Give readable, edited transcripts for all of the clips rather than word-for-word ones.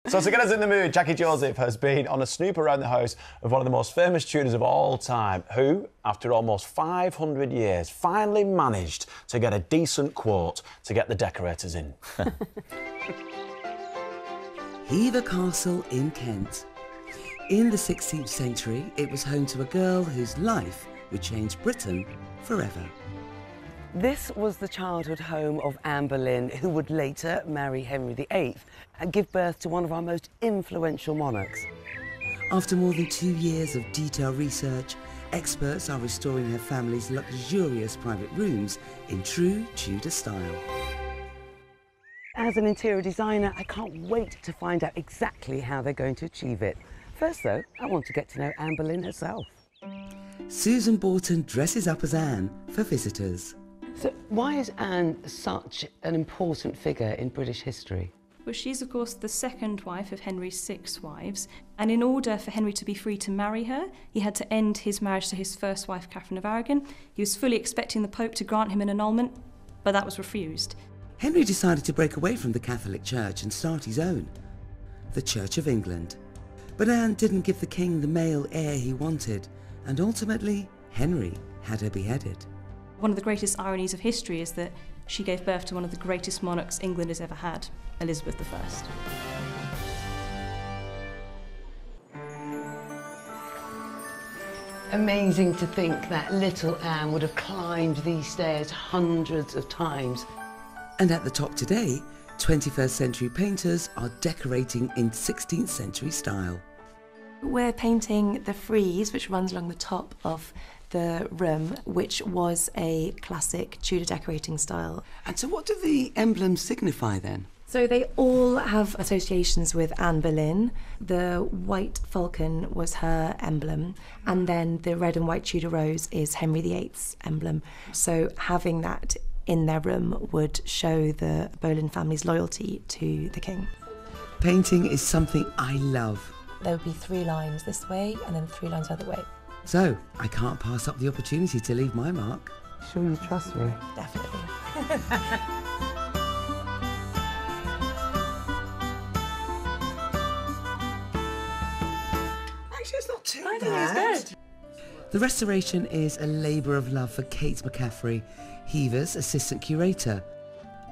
So to get us in the mood, Jackie Joseph has been on a snoop around the house of one of the most famous Tudors of all time, who, after almost 500 years, finally managed to get a decent quote to get the decorators in. Hever Castle in Kent. In the 16th century, it was home to a girl whose life would change Britain forever. This was the childhood home of Anne Boleyn, who would later marry Henry VIII and give birth to one of our most influential monarchs. After more than 2 years of detailed research, experts are restoring her family's luxurious private rooms in true Tudor style. As an interior designer, I can't wait to find out exactly how they're going to achieve it. First, though, I want to get to know Anne Boleyn herself. Susan Bourton dresses up as Anne for visitors. So why is Anne such an important figure in British history? Well, she's, of course, the second wife of Henry's 6 wives, and in order for Henry to be free to marry her, he had to end his marriage to his first wife, Catherine of Aragon. He was fully expecting the Pope to grant him an annulment, but that was refused. Henry decided to break away from the Catholic Church and start his own, the Church of England. But Anne didn't give the king the male heir he wanted, and ultimately, Henry had her beheaded. One of the greatest ironies of history is that she gave birth to one of the greatest monarchs England has ever had, Elizabeth I. Amazing to think that little Anne would have climbed these stairs hundreds of times. And at the top today, 21st century painters are decorating in 16th century style. We're painting the frieze, which runs along the top of the room, which was a classic Tudor decorating style. And so what do the emblems signify then? So they all have associations with Anne Boleyn. The white falcon was her emblem, and then the red and white Tudor rose is Henry VIII's emblem. So having that in their room would show the Boleyn family's loyalty to the king. Painting is something I love. There would be 3 lines this way and then 3 lines the other way. So I can't pass up the opportunity to leave my mark. Sure you trust me? Definitely. Actually, it's not too I bad. think it's good. The restoration is a labour of love for Kate McCaffrey, Hever's assistant curator,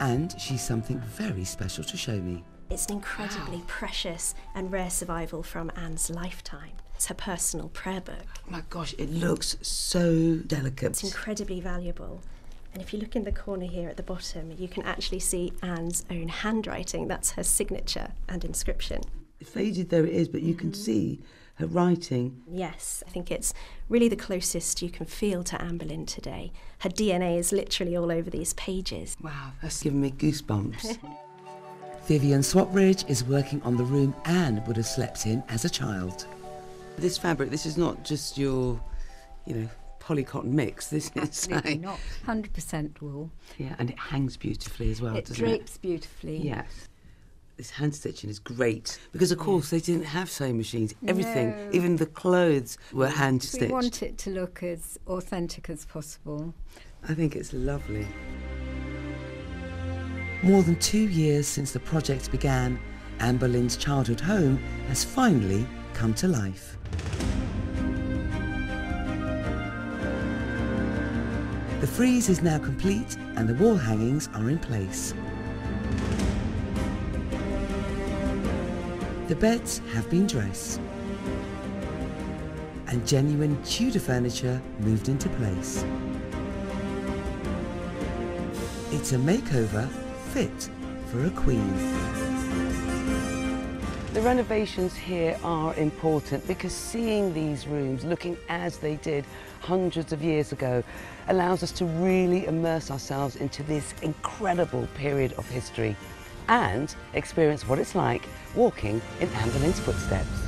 and she's something very special to show me. It's an incredibly precious and rare survival from Anne's lifetime. It's her personal prayer book. Oh my gosh, it looks so delicate. It's incredibly valuable. And if you look in the corner here at the bottom, you can actually see Anne's own handwriting. That's her signature and inscription. Faded though it is, but you can see her writing. Yes, I think it's really the closest you can feel to Anne Boleyn today. Her DNA is literally all over these pages. Wow, that's giving me goosebumps. Vivian Swapbridge is working on the room Anne would have slept in as a child. This fabric, this is not just your, polycotton mix. This is absolutely not. 100% wool. Yeah, and it hangs beautifully as well, doesn't it? It drapes beautifully. Yes. This hand stitching is great because, of course, they didn't have sewing machines. Everything, No. even the clothes, were hand stitched. We want it to look as authentic as possible. I think it's lovely. More than 2 years since the project began, Anne Boleyn's childhood home has finally come to life. The frieze is now complete and the wall hangings are in place. The beds have been dressed and genuine Tudor furniture moved into place. It's a makeover fit for a queen. The renovations here are important because seeing these rooms looking as they did hundreds of years ago allows us to really immerse ourselves into this incredible period of history and experience what it's like walking in Anne Boleyn's footsteps.